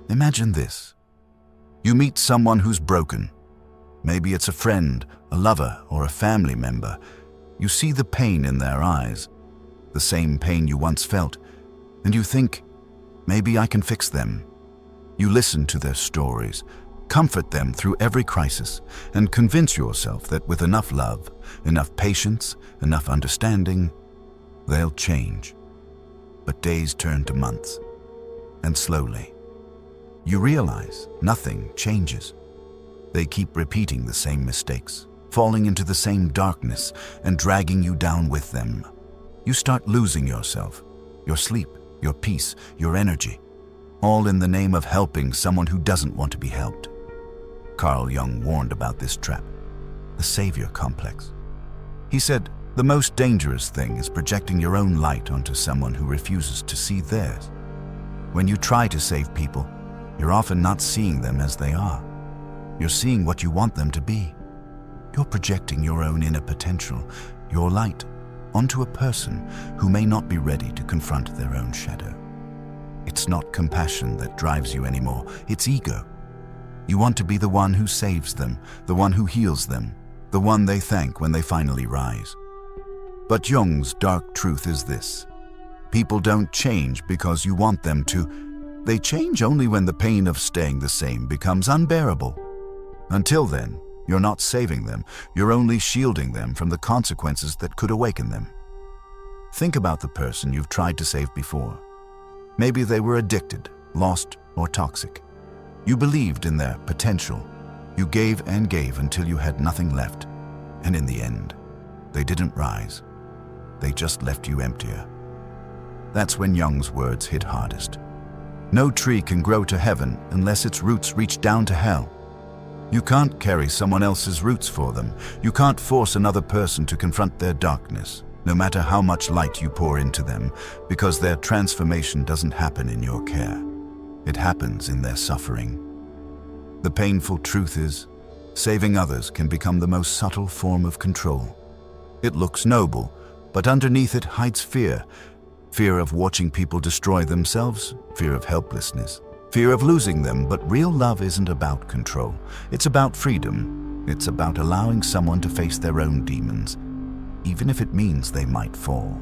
Imagine this. You meet someone who's broken. Maybe it's a friend, a lover, or a family member. You see the pain in their eyes, the same pain you once felt, and you think, maybe I can fix them. You listen to their stories, comfort them through every crisis, and convince yourself that with enough love, enough patience, enough understanding, they'll change. But days turn to months, and slowly, you realize nothing changes. They keep repeating the same mistakes, falling into the same darkness, and dragging you down with them. You start losing yourself, your sleep, your peace, your energy, all in the name of helping someone who doesn't want to be helped. Carl Jung warned about this trap, the savior complex. He said, the most dangerous thing is projecting your own light onto someone who refuses to see theirs. When you try to save people, you're often not seeing them as they are. You're seeing what you want them to be. You're projecting your own inner potential, your light, onto a person who may not be ready to confront their own shadow. It's not compassion that drives you anymore, it's ego. You want to be the one who saves them, the one who heals them, the one they thank when they finally rise. But Jung's dark truth is this. People don't change because you want them to. They change only when the pain of staying the same becomes unbearable. Until then, you're not saving them, you're only shielding them from the consequences that could awaken them. Think about the person you've tried to save before. Maybe they were addicted, lost, or toxic. You believed in their potential. You gave and gave until you had nothing left. And in the end, they didn't rise. They just left you emptier. That's when Jung's words hit hardest. No tree can grow to heaven unless its roots reach down to hell. You can't carry someone else's roots for them. You can't force another person to confront their darkness, no matter how much light you pour into them, because their transformation doesn't happen in your care. It happens in their suffering. The painful truth is, saving others can become the most subtle form of control. It looks noble, but underneath it hides fear. Fear of watching people destroy themselves, fear of helplessness, fear of losing them. But real love isn't about control. It's about freedom. It's about allowing someone to face their own demons, even if it means they might fall.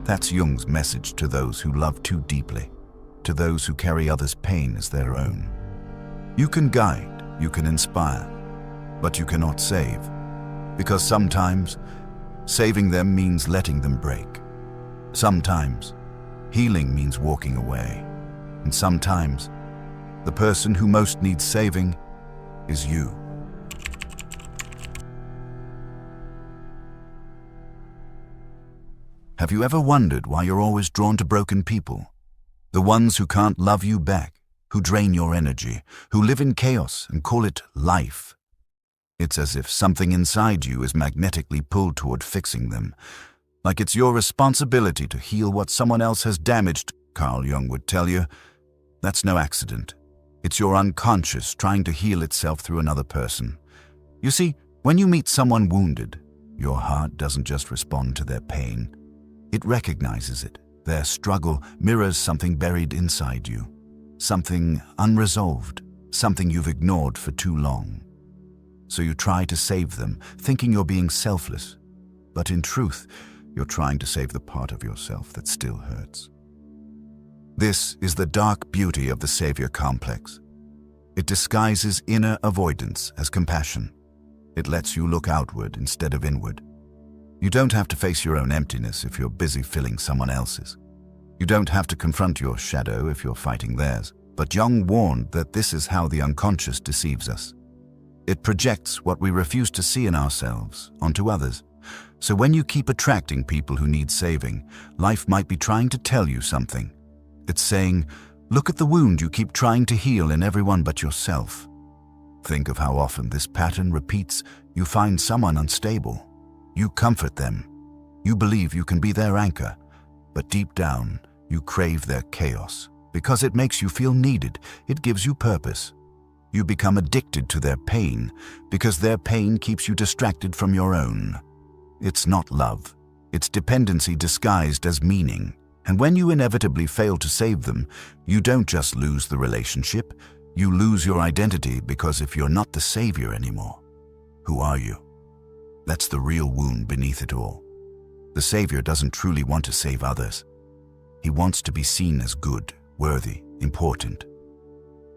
That's Jung's message to those who love too deeply, to those who carry others' pain as their own. You can guide, you can inspire, but you cannot save. Because sometimes, saving them means letting them break. Sometimes, healing means walking away. And sometimes, the person who most needs saving is you. Have you ever wondered why you're always drawn to broken people? The ones who can't love you back, who drain your energy, who live in chaos and call it life. It's as if something inside you is magnetically pulled toward fixing them. Like it's your responsibility to heal what someone else has damaged. Carl Jung would tell you, that's no accident. It's your unconscious trying to heal itself through another person. You see, when you meet someone wounded, your heart doesn't just respond to their pain. It recognizes it. Their struggle mirrors something buried inside you. Something unresolved, something you've ignored for too long. So you try to save them, thinking you're being selfless. But in truth, you're trying to save the part of yourself that still hurts. This is the dark beauty of the savior complex. It disguises inner avoidance as compassion. It lets you look outward instead of inward. You don't have to face your own emptiness if you're busy filling someone else's. You don't have to confront your shadow if you're fighting theirs. But Jung warned that this is how the unconscious deceives us. It projects what we refuse to see in ourselves onto others. So when you keep attracting people who need saving, life might be trying to tell you something. It's saying, look at the wound you keep trying to heal in everyone but yourself. Think of how often this pattern repeats. You find someone unstable. You comfort them. You believe you can be their anchor. But deep down, you crave their chaos. Because it makes you feel needed. It gives you purpose. You become addicted to their pain because their pain keeps you distracted from your own. It's not love. It's dependency disguised as meaning. And when you inevitably fail to save them, you don't just lose the relationship, you lose your identity, because if you're not the savior anymore, who are you? That's the real wound beneath it all. The savior doesn't truly want to save others. He wants to be seen as good, worthy, important.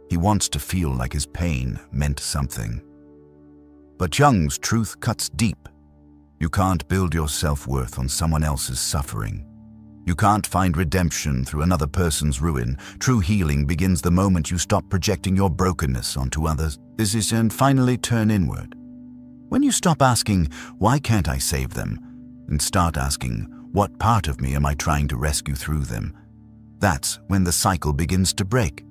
He wants to feel like his pain meant something. But Jung's truth cuts deep. You can't build your self-worth on someone else's suffering. You can't find redemption through another person's ruin. True healing begins the moment you stop projecting your brokenness onto others and finally turn inward. When you stop asking, "Why can't I save them?" and start asking, "What part of me am I trying to rescue through them?" that's when the cycle begins to break.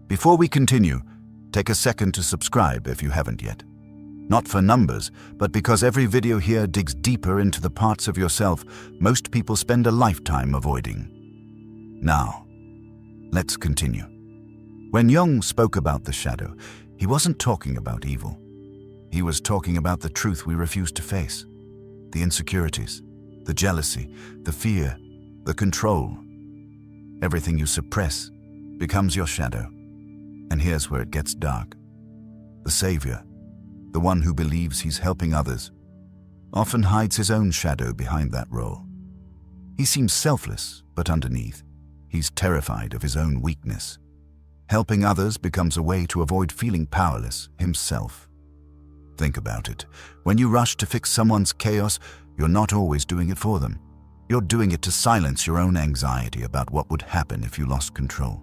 Before we continue, take a second to subscribe if you haven't yet. Not for numbers, but because every video here digs deeper into the parts of yourself most people spend a lifetime avoiding. Now, let's continue. When Jung spoke about the shadow, he wasn't talking about evil. He was talking about the truth we refuse to face. The insecurities, the jealousy, the fear, the control. Everything you suppress becomes your shadow. And here's where it gets dark. The savior, the one who believes he's helping others, often hides his own shadow behind that role. He seems selfless, but underneath, he's terrified of his own weakness. Helping others becomes a way to avoid feeling powerless himself. Think about it. When you rush to fix someone's chaos, you're not always doing it for them. You're doing it to silence your own anxiety about what would happen if you lost control.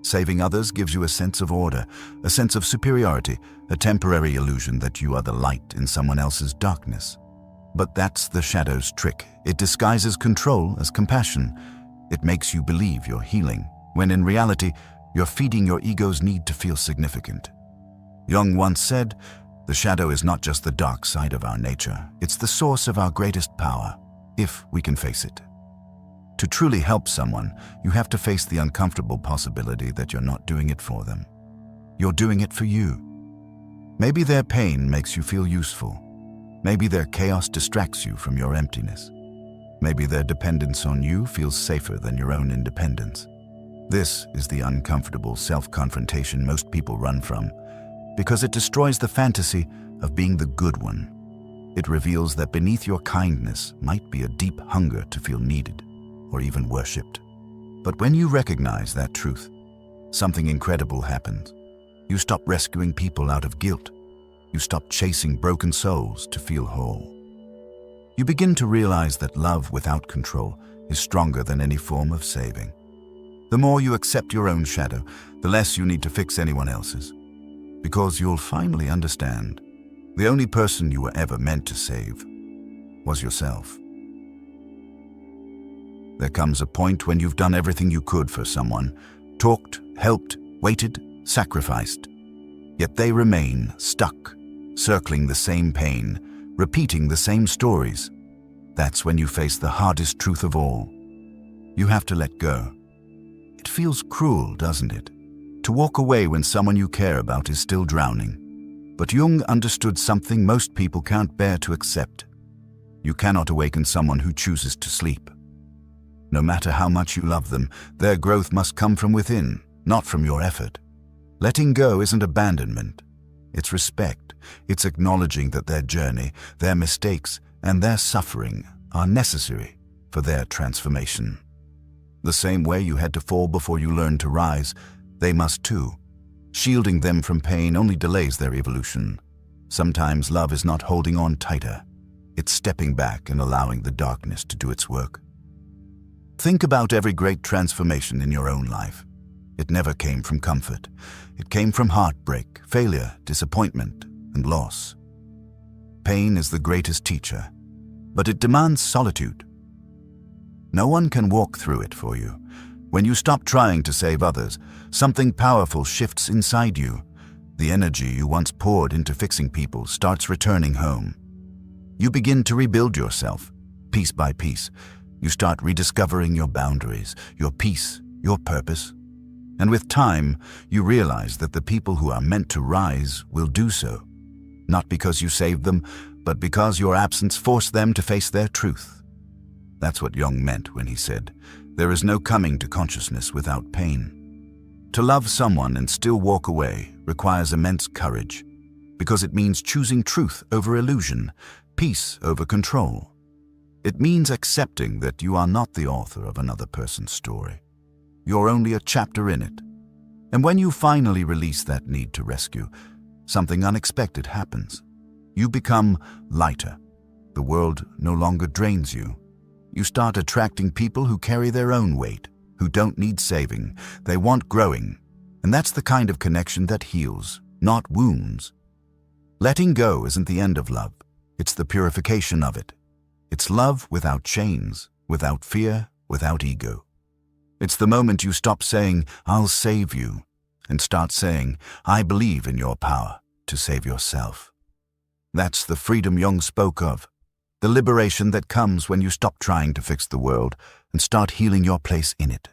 Saving others gives you a sense of order, a sense of superiority, a temporary illusion that you are the light in someone else's darkness. But that's the shadow's trick. It disguises control as compassion. It makes you believe you're healing, when in reality, you're feeding your ego's need to feel significant. Jung once said, "The shadow is not just the dark side of our nature, it's the source of our greatest power, if we can face it." To truly help someone, you have to face the uncomfortable possibility that you're not doing it for them. You're doing it for you. Maybe their pain makes you feel useful. Maybe their chaos distracts you from your emptiness. Maybe their dependence on you feels safer than your own independence. This is the uncomfortable self-confrontation most people run from, because it destroys the fantasy of being the good one. It reveals that beneath your kindness might be a deep hunger to feel needed, or even worshipped. But when you recognize that truth, something incredible happens. You stop rescuing people out of guilt. You stop chasing broken souls to feel whole. You begin to realize that love without control is stronger than any form of saving. The more you accept your own shadow, the less you need to fix anyone else's. Because you'll finally understand, the only person you were ever meant to save was yourself. There comes a point when you've done everything you could for someone, talked, helped, waited, sacrificed. Yet they remain stuck, circling the same pain, repeating the same stories. That's when you face the hardest truth of all. You have to let go. It feels cruel, doesn't it? To walk away when someone you care about is still drowning. But Jung understood something most people can't bear to accept. You cannot awaken someone who chooses to sleep. No matter how much you love them, their growth must come from within, not from your effort. Letting go isn't abandonment. It's respect. It's acknowledging that their journey, their mistakes, and their suffering are necessary for their transformation. The same way you had to fall before you learned to rise, they must too. Shielding them from pain only delays their evolution. Sometimes love is not holding on tighter. It's stepping back and allowing the darkness to do its work. Think about every great transformation in your own life. It never came from comfort. It came from heartbreak, failure, disappointment, and loss. Pain is the greatest teacher, but it demands solitude. No one can walk through it for you. When you stop trying to save others, something powerful shifts inside you. The energy you once poured into fixing people starts returning home. You begin to rebuild yourself, piece by piece. You start rediscovering your boundaries, your peace, your purpose. And with time, you realize that the people who are meant to rise will do so. Not because you saved them, but because your absence forced them to face their truth. That's what Jung meant when he said, "There is no coming to consciousness without pain." To love someone and still walk away requires immense courage, because it means choosing truth over illusion, peace over control. It means accepting that you are not the author of another person's story. You're only a chapter in it. And when you finally release that need to rescue, something unexpected happens. You become lighter. The world no longer drains you. You start attracting people who carry their own weight, who don't need saving, they want growing. And that's the kind of connection that heals, not wounds. Letting go isn't the end of love. It's the purification of it. It's love without chains, without fear, without ego. It's the moment you stop saying, "I'll save you," and start saying, "I believe in your power to save yourself." That's the freedom Jung spoke of, the liberation that comes when you stop trying to fix the world and start healing your place in it.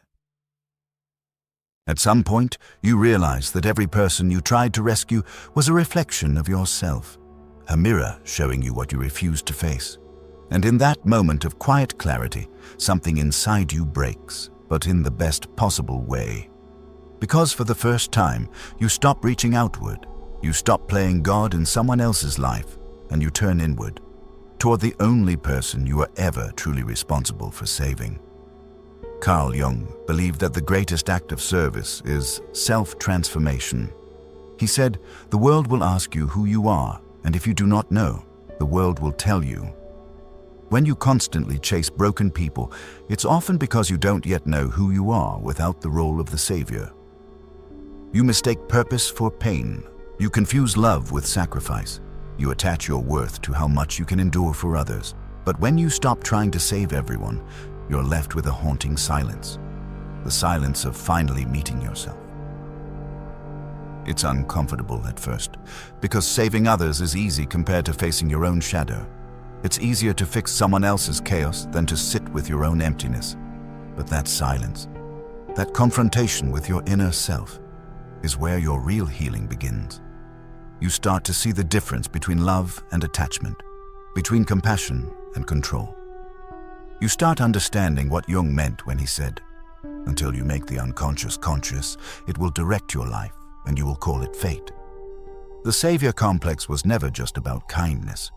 At some point, you realize that every person you tried to rescue was a reflection of yourself, a mirror showing you what you refused to face. And in that moment of quiet clarity, something inside you breaks, but in the best possible way. Because for the first time, you stop reaching outward, you stop playing God in someone else's life, and you turn inward, toward the only person you are ever truly responsible for saving. Carl Jung believed that the greatest act of service is self-transformation. He said, "The world will ask you who you are, and if you do not know, the world will tell you." When you constantly chase broken people, it's often because you don't yet know who you are without the role of the savior. You mistake purpose for pain. You confuse love with sacrifice. You attach your worth to how much you can endure for others. But when you stop trying to save everyone, you're left with a haunting silence. The silence of finally meeting yourself. It's uncomfortable at first, because saving others is easy compared to facing your own shadow. It's easier to fix someone else's chaos than to sit with your own emptiness. But that silence, that confrontation with your inner self, is where your real healing begins. You start to see the difference between love and attachment, between compassion and control. You start understanding what Jung meant when he said, "Until you make the unconscious conscious, it will direct your life, and you will call it fate." The savior complex was never just about kindness.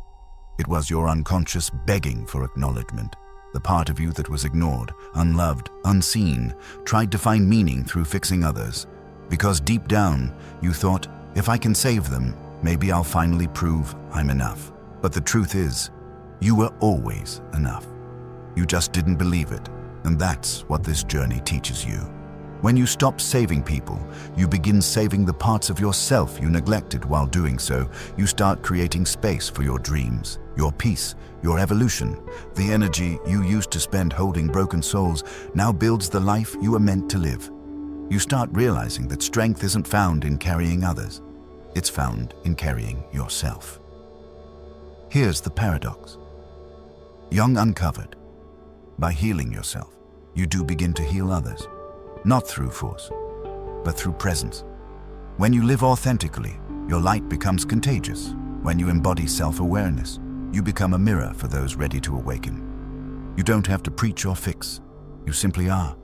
It was your unconscious begging for acknowledgement, the part of you that was ignored, unloved, unseen, tried to find meaning through fixing others. Because deep down, you thought, if I can save them, maybe I'll finally prove I'm enough. But the truth is, you were always enough. You just didn't believe it, and that's what this journey teaches you. When you stop saving people, you begin saving the parts of yourself you neglected. While doing so, you start creating space for your dreams, your peace, your evolution. The energy you used to spend holding broken souls now builds the life you were meant to live. You start realizing that strength isn't found in carrying others. It's found in carrying yourself. Here's the paradox. Jung uncovered, by healing yourself, you do begin to heal others. Not through force, but through presence. When you live authentically, your light becomes contagious. When you embody self-awareness, you become a mirror for those ready to awaken. You don't have to preach or fix. You simply are.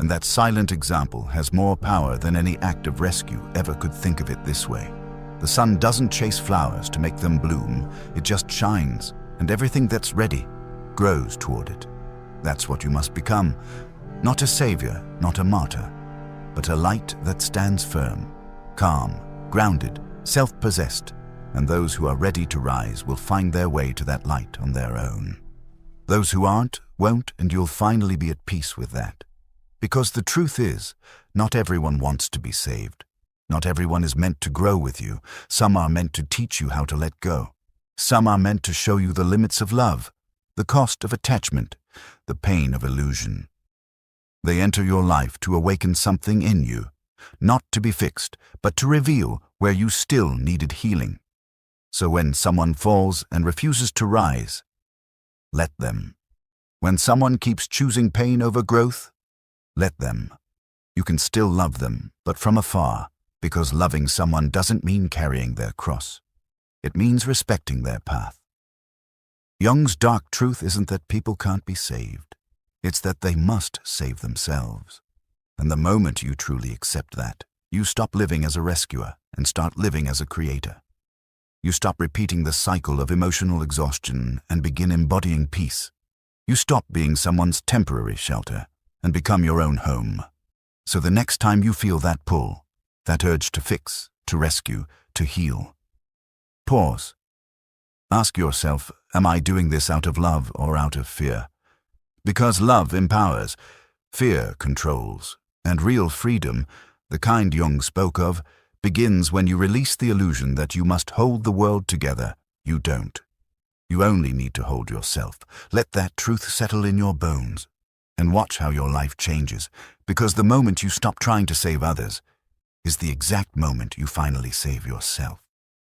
And that silent example has more power than any act of rescue ever could. Think of it this way. The sun doesn't chase flowers to make them bloom. It just shines, and everything that's ready grows toward it. That's what you must become. Not a savior, not a martyr, but a light that stands firm, calm, grounded, self-possessed, and those who are ready to rise will find their way to that light on their own. Those who aren't, won't, and you'll finally be at peace with that. Because the truth is, not everyone wants to be saved. Not everyone is meant to grow with you. Some are meant to teach you how to let go. Some are meant to show you the limits of love, the cost of attachment, the pain of illusion. They enter your life to awaken something in you, not to be fixed, but to reveal where you still needed healing. So when someone falls and refuses to rise, let them. When someone keeps choosing pain over growth, let them. You can still love them, but from afar, because loving someone doesn't mean carrying their cross. It means respecting their path. Jung's dark truth isn't that people can't be saved. It's that they must save themselves. And the moment you truly accept that, you stop living as a rescuer and start living as a creator. You stop repeating the cycle of emotional exhaustion and begin embodying peace. You stop being someone's temporary shelter and become your own home. So the next time you feel that pull, that urge to fix, to rescue, to heal, pause. Ask yourself, am I doing this out of love or out of fear? Because love empowers, fear controls, and real freedom, the kind Jung spoke of, begins when you release the illusion that you must hold the world together. You don't. You only need to hold yourself. Let that truth settle in your bones, and watch how your life changes, because the moment you stop trying to save others is the exact moment you finally save yourself.